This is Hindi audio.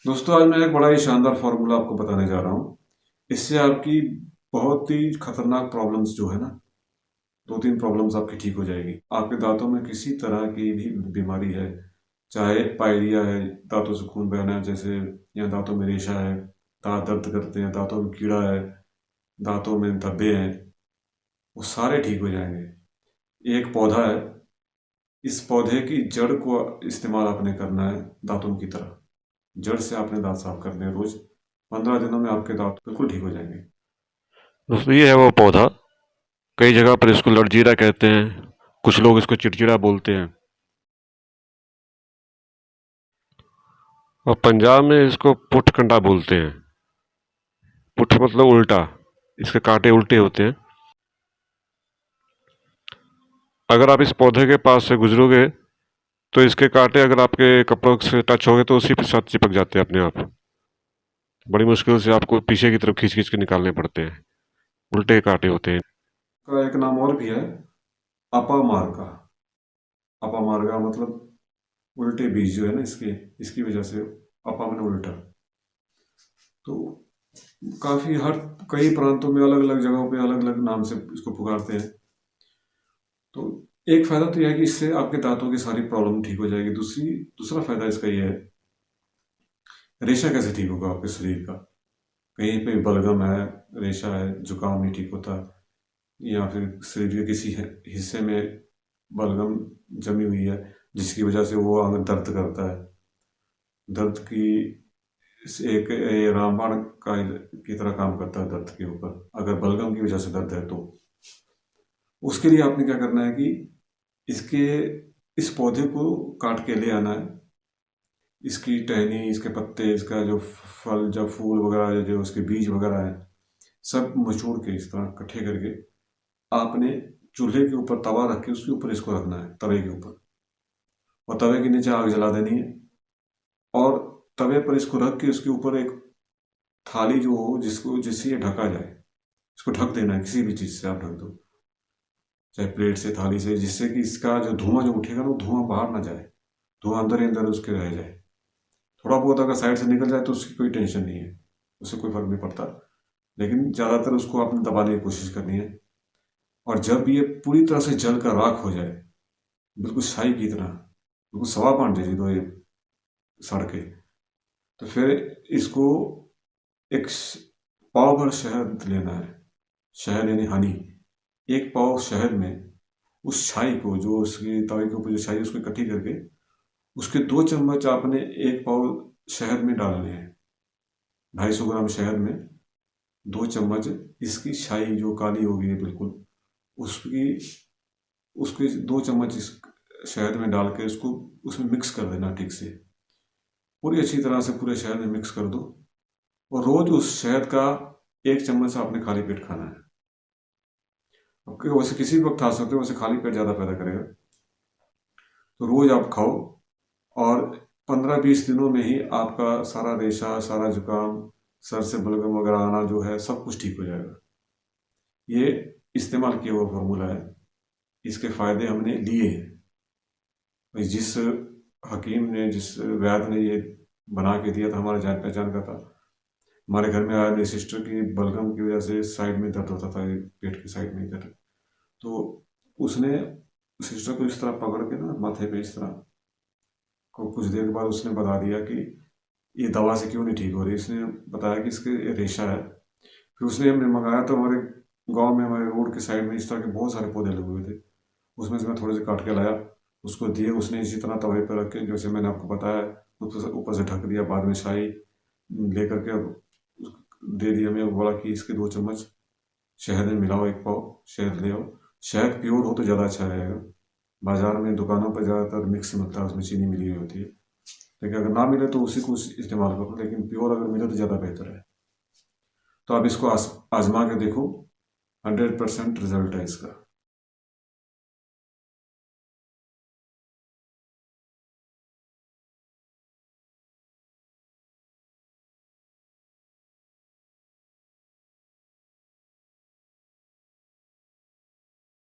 दोस्तों, आज मैं एक बड़ा ही शानदार फॉर्मूला आपको बताने जा रहा हूँ। इससे आपकी बहुत ही खतरनाक प्रॉब्लम्स जो है ना, 2-3 प्रॉब्लम्स आपकी ठीक हो जाएगी। आपके दांतों में किसी तरह की भी बीमारी है, चाहे पायरिया है, दांतों से खून बहना है जैसे, या दांतों में रेशा है, दांत दर्द करते हैं, दांतों में कीड़ा है, दांतों में धब्बे हैं, वो सारे ठीक हो जाएंगे। एक पौधा है, इस पौधे की जड़ को इस्तेमाल आपने करना है दांतों की तरह। जड़ से आपने दांत साफ करने हैं रोज। 15 दिनों में आपके दांत बिल्कुल ठीक हो जाएंगे। दोस्तों ये है वो पौधा। कई जगह पर इसको लड़जीरा कहते हैं। कुछ लोग इसको चिड़चिड़ा बोलते हैं। और पंजाब में इसको पुटकंडा बोलते हैं। पुट मतलब उल्टा। इसके कांटे उल्टे होते हैं। अगर आप इस पौधे के पास से गुजरोगे तो इसके कांटे अगर आपके कपड़ों से टच होंगे तो उसी के साथ चिपक जाते हैं अपने आप। बड़ी मुश्किल से आपको पीछे की तरफ खींच खींच के निकालने पड़ते हैं। उल्टे कांटे होते हैं। का एक नाम और भी है, अपामार्का। अपामार्का मतलब उल्टे बीज जो है ना, इसके इसकी वजह से अपा मैंने उल्टा। तो काफी हर कई प्रांतों में अलग अलग जगहों पे अलग अलग नाम से इसको पुकारते हैं। तो एक फायदा तो यह है कि इससे आपके दांतों की सारी प्रॉब्लम ठीक हो जाएगी। दूसरा फायदा इसका यह है, रेशा कैसे ठीक होगा आपके शरीर का। कहीं पे बलगम है, रेशा है, जुकाम नहीं ठीक होता, या फिर शरीर के किसी हिस्से में बलगम जमी हुई है जिसकी वजह से वो अंग दर्द करता है। दर्द की एक ये रामबाण का की तरह काम करता है दर्द के ऊपर, अगर बलगम की वजह से दर्द है तो। उसके लिए आपने क्या करना है कि इसके इस पौधे को काट के ले आना है। इसकी टहनी, इसके पत्ते, इसका जो फल, जो फूल वगैरह, जो उसके बीज वगैरह है, सब मचोड़ के इस तरह इकट्ठे करके आपने चूल्हे के ऊपर तवा रख के उसके ऊपर इसको रखना है, तवे के ऊपर। और तवे के नीचे आग जला देनी है। और तवे पर इसको रख के उसके ऊपर एक थाली जो हो जिससे ये ढका जाए, इसको ढक देना है। किसी भी चीज से आप ढक दो, चाहे प्लेट से, थाली से, जिससे कि इसका जो धुआं जो उठेगा ना, वो धुआं बाहर ना जाए, धुआं अंदर ही अंदर उसके रह जाए। थोड़ा बहुत अगर साइड से निकल जाए तो उसकी कोई टेंशन नहीं है, उससे कोई फर्क नहीं पड़ता। लेकिन ज्यादातर उसको आपने दबाने की कोशिश करनी है। और जब ये पूरी तरह से जल कर राख हो जाए, बिल्कुल शाही की तरह, बिल्कुल सवा पान जैसी दो ये सड़के, तो फिर इसको एक पाव भर शहद लेना है। शहद यानी हनी। एक पाव शहद में उस छाई को, जो उसकी तवे के ऊपर जो छाई है, उसको इकट्ठी करके उसके 2 चम्मच आपने एक पाव शहद में डालने हैं। 250 ग्राम शहद में 2 चम्मच इसकी छाई जो काली होगी है बिल्कुल, उसकी उसके 2 चम्मच इस शहद में डाल के उसको उसमें मिक्स कर देना ठीक से। पूरी अच्छी तरह से पूरे शहद में मिक्स कर दो। और रोज उस शहद का 1 चम्मच आपने खाली पेट खाना है। ओके, वैसे किसी भी वक्त खा सकते हो, वैसे खाली पेट ज़्यादा फायदा करेगा। तो रोज आप खाओ, और 15-20 दिनों में ही आपका सारा रेशा, सारा जुकाम, सर से बलगम वगैरह आना जो है, सब कुछ ठीक हो जाएगा। ये इस्तेमाल किया हुआ फॉर्मूला है। इसके फायदे हमने लिए हैं। भाई, जिस हकीम ने, जिस वैद्य ने ये बना के दिया था, हमारे जान पहचान का था। हमारे घर में आया मेरी सिस्टर की बलगम की वजह से साइड में दर्द होता था, पेट की साइड में दर्द। तो उसने सिस्टर को इस तरह पकड़ के ना माथे पे इस तरह, को कुछ देर के बाद उसने बता दिया कि ये दवा से क्यों नहीं ठीक हो रही। इसने बताया कि इसके रेशा है। फिर उसने हमने मंगाया, तो हमारे गांव में, हमारे रोड के साइड में इस तरह के बहुत सारे पौधे लगे हुए थे। उसमें से मैं थोड़े से काट के लाया, उसको दिए। उसने इसी तरह तवे पर रख के, जैसे मैंने आपको बताया, ऊपर से ढक दिया। बाद में शाही लेकर के दे दिया। हमें बोला कि इसके 2 चम्मच शहद में मिलाओ, एक पाव शहद ले आओ। शहद प्योर हो तो ज़्यादा अच्छा रहेगा। बाजार में, दुकानों पर ज़्यादातर मिक्स मिलता है, उसमें चीनी मिली हुई होती है। लेकिन अगर ना मिले तो उसी को इस्तेमाल करो, लेकिन प्योर अगर मिले तो ज़्यादा बेहतर है। तो आप इसको आजमा के देखो, 100% रिजल्ट है इसका।